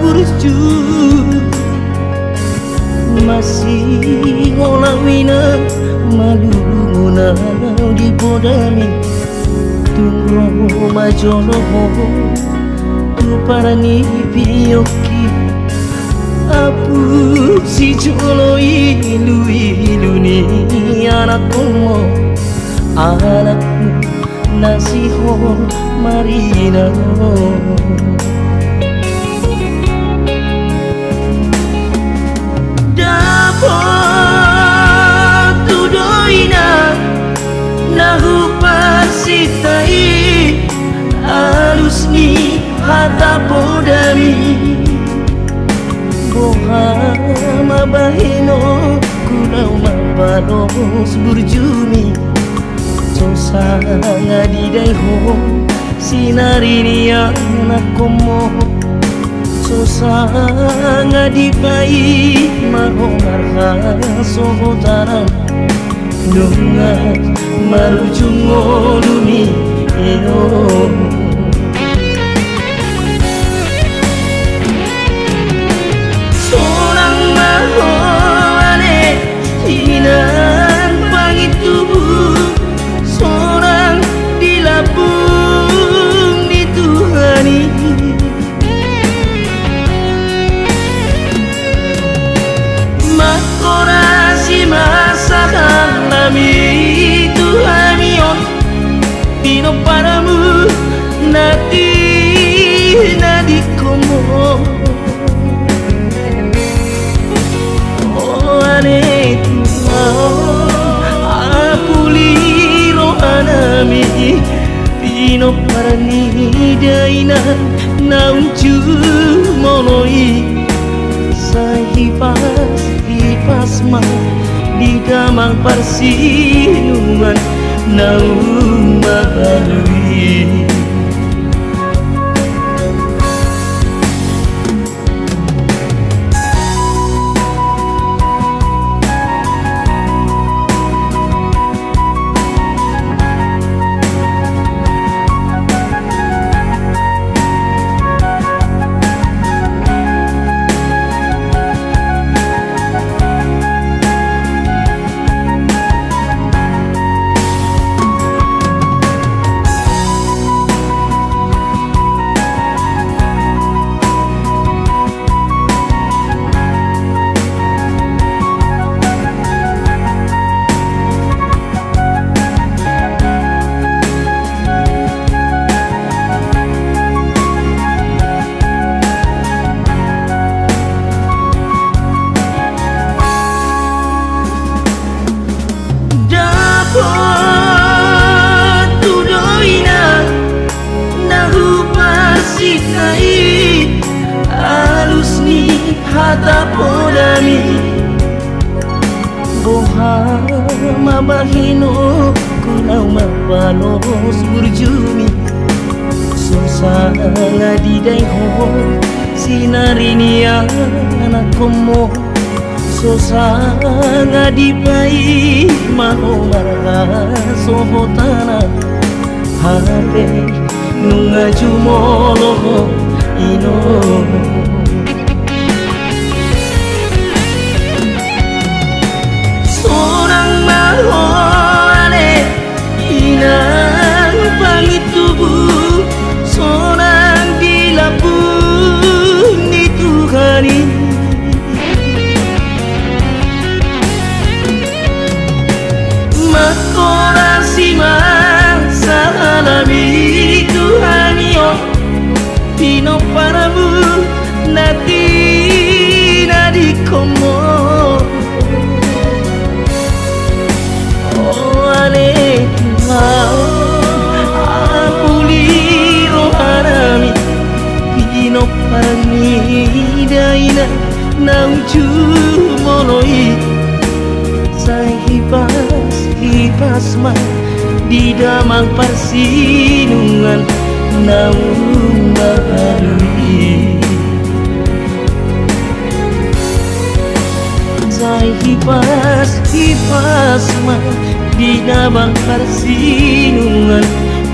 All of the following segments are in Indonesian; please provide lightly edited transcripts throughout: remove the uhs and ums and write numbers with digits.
burju masih olawina malu muna di podami tunggu majono tu parani piyoki apu si jolo ilu ilu ni anakku nasiho marina nahu pasitai alus ni hata podami boha mabahino kunau mabalos burjumi sosa ngadidai ho sinarini anakomo sosa ngadipai mahomarha sohotaran nunga marujungo dumi ino sorang mahoane hinan pangitubu sorang dilapung dituhani makorasi masakan nami Tuhanion Pino paramu nati nadikomo oh ane Tuhan aku liro anami Pino parani daina naunju monoi sahipas mang di damang persinuman naung mabalui alus ni hata podami boha mabahino kunau mabalos burjumi susah ngadidai ho sinarini anakomo susah ngadipai mahomarga sohotana hape nunga jumolo ino sorang mahoane inang pangitubu sorang dilapung dituhani makorasi masalami Tuhanio Pino paramu nati nadikomo na nauju moloi Sai hipas ma di damang persinungan naung bahalui Sai hipas ma di damang persinungan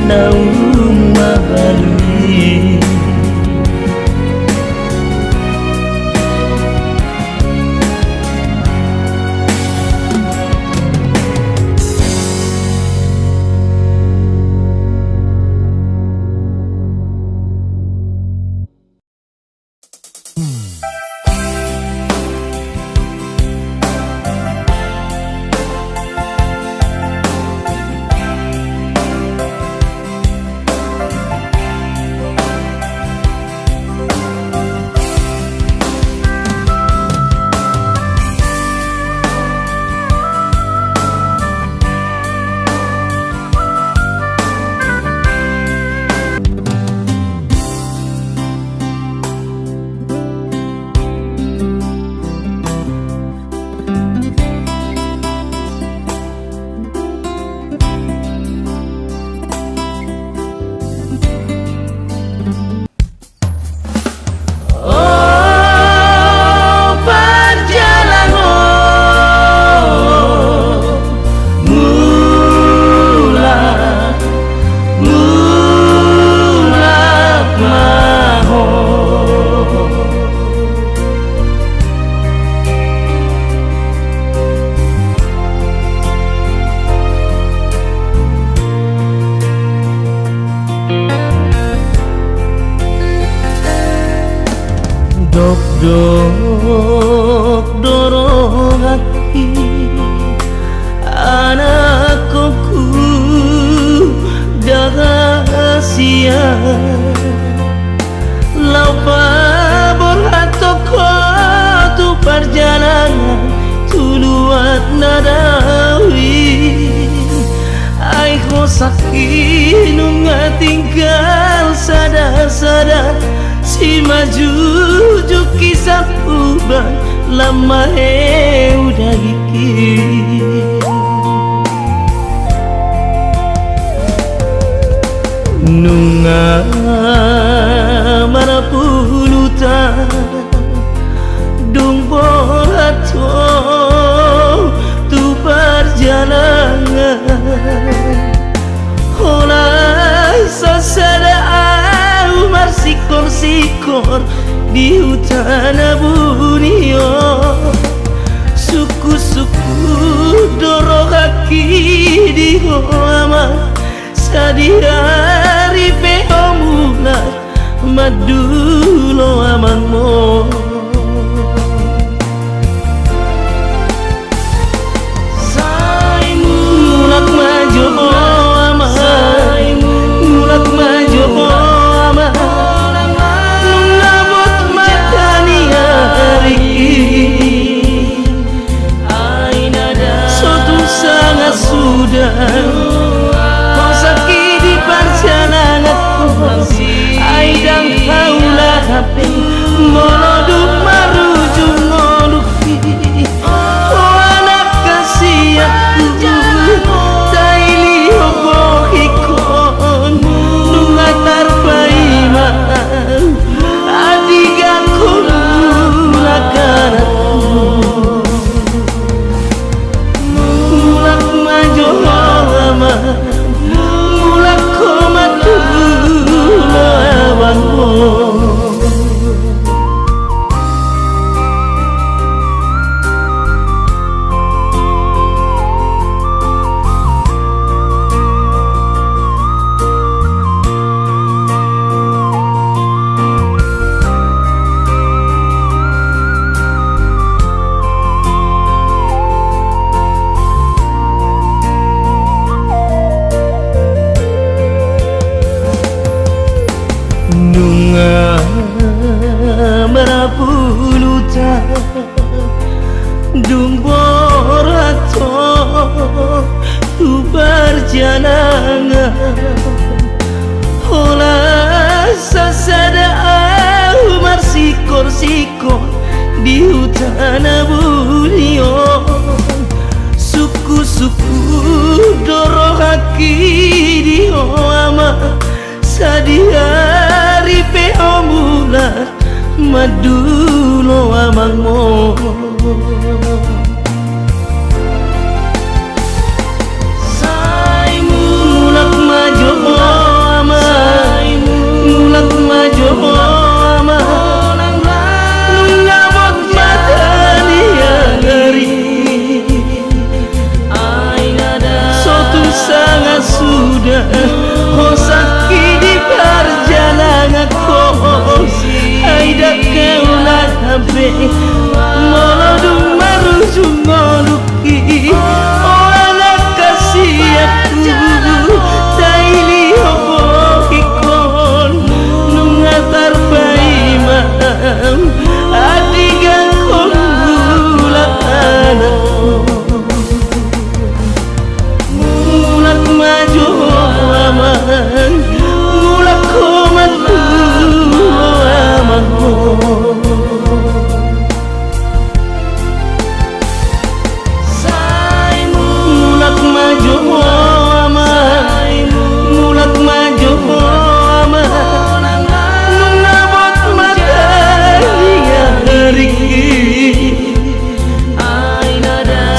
naung bahalui Dok dorong hati anakku dahasia Laupa borhatoko tu perjalanan tuluat nadawi Aiho sakit nunga tinggal sadar-sadar Si maju kisah ubah lama udah iki Nunga mana puluta Dung borato tu perjalanan Olai sasada Umar sikor-sikor di hutan bunio Suku-suku dorong kaki di hoama Sadihari pehomular madulo amanmo Saimu mulak majo ama Mulak majo sudah kau sakit di perjalananku Aidang kaulah hape moloduk maruju ngoluki Oh anak kasih aku Taili obohikon Nunga tarpaima Adigaku lakanatku Mulak komatu lawanmu merapuluta dumborato tu perjalanan Ola sasada umar sikor-sikor tanah bunion suku-suku doro haki dio ama sadihari peo mulat madulo amang mo mulak majo ama mulak majo ama nungamot matani agari sotun sangat sudah hosaki di perjalanan ko aida keulah habe molodung marujung ngoluki oh anak kasih aku daili hobo ikon nungatar paimam adigang kongulat anakku mulak maju aman mulak komat aman mulak maju aman mulak maju aman nunabot mata hingga hari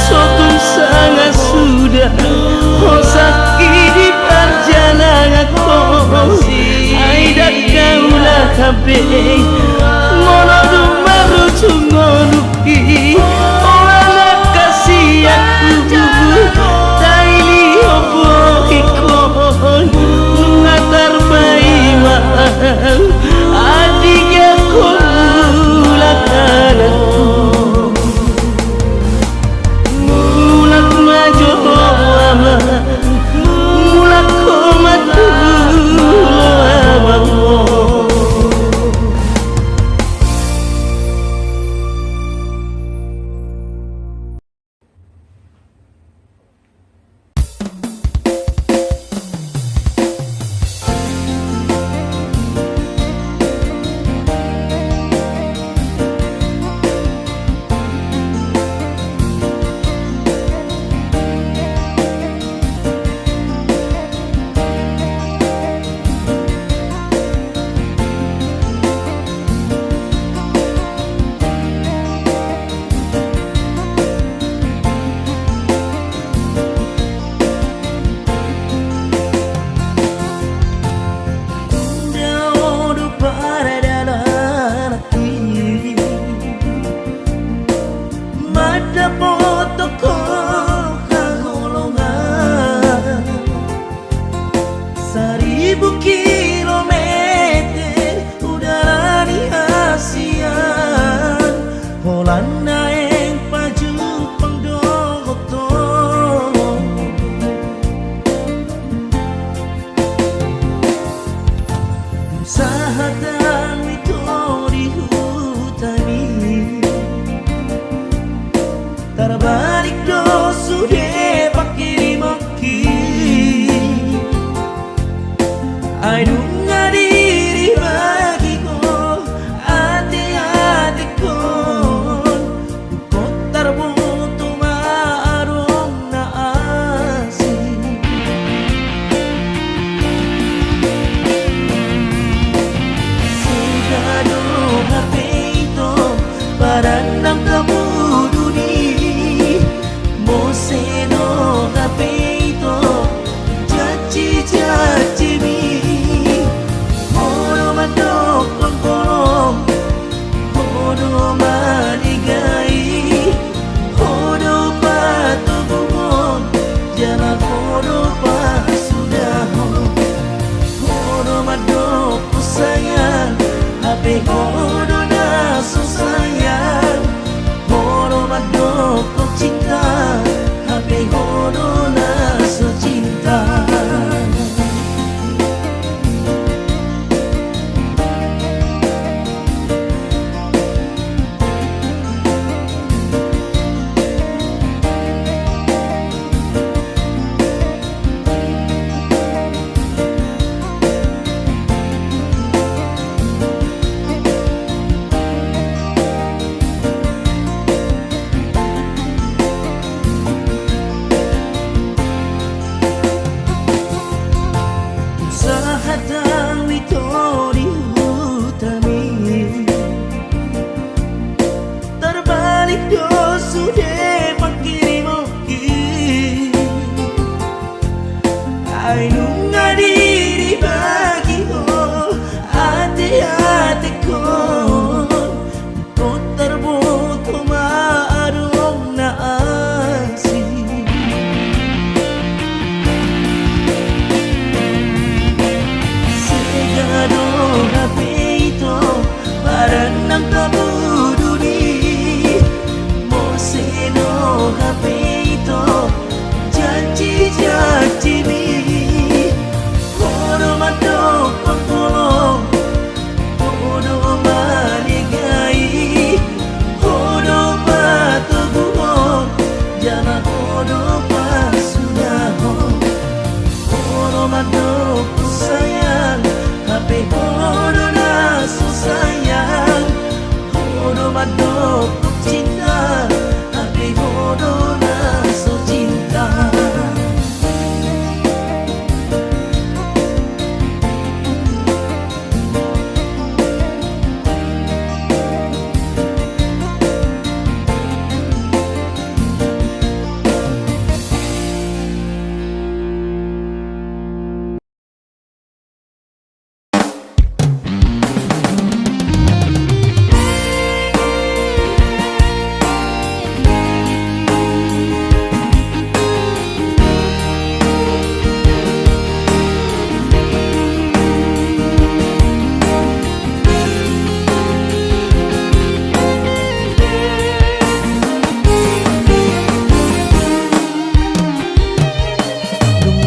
sotun sangat sudah hosaki di perjalanan ko aida kaulah habe molodung marujung ngoluki oh anak kasih aku daili hobo ikon nungatar paimam adiga kulat anakku mulak maju aman mulak komat aman cinta, hati bodoh so cinta.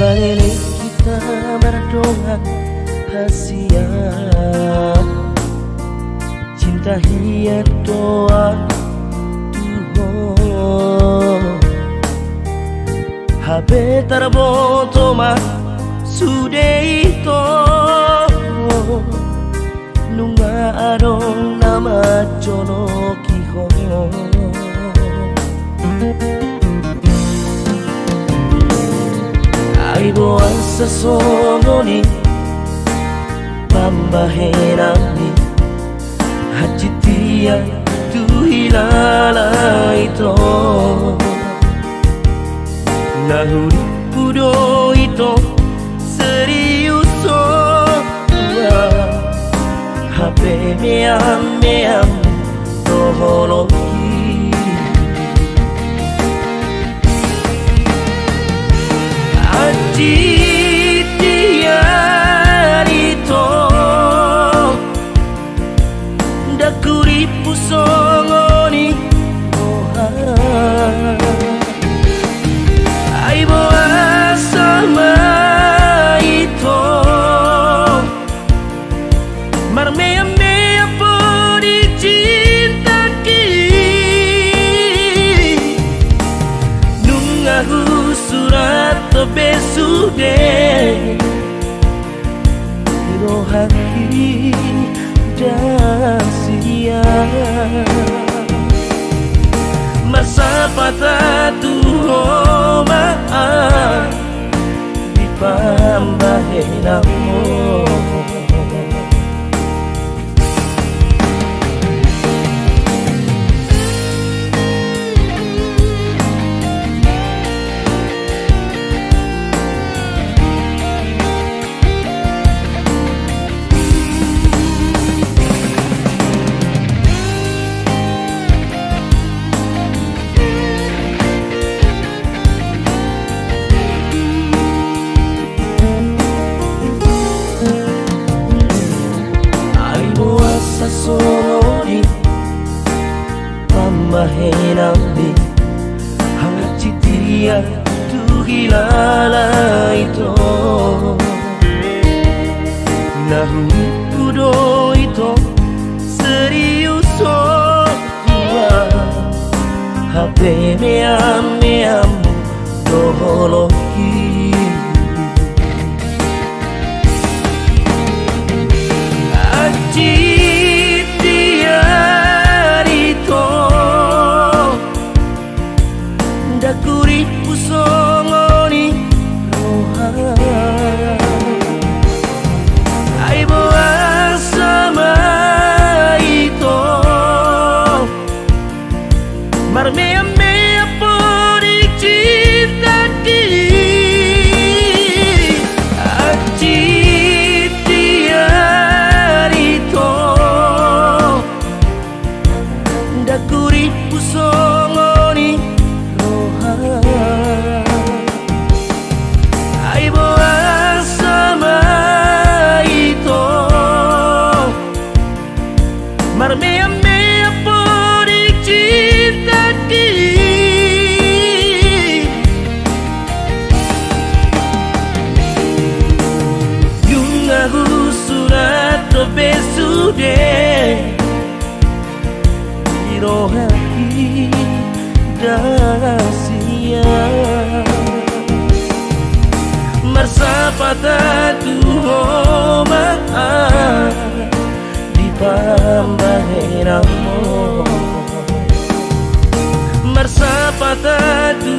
Lele kita berdoa hasia, cinta hiat doa Tuhan. Habe tarboto ma sudeito nunga adong nama jono kihon. Aibo asa sono ni pambahenami hajitia tu hilala ito nahuri pudo ito seriuso hape meam toholoki Tiarito dakuri pusongoni aibo asama ito marmea podi cinta ki nungahu surat besude hiro hati dasia masa patah tuhoma di pambahenamu. Sasoni pamahenami hajitia tu hilala ito nahuri pudo ito seriuso tua hape meam doholoki dakuri pusongoni roha aibo asama ito marmea podi cinta ki tiarito dakuri pusongoni aibo asama ito marmea podi cinta ki yungahu surat besude hiro hati dasia marsapata tuhoma di pambahenamu. mata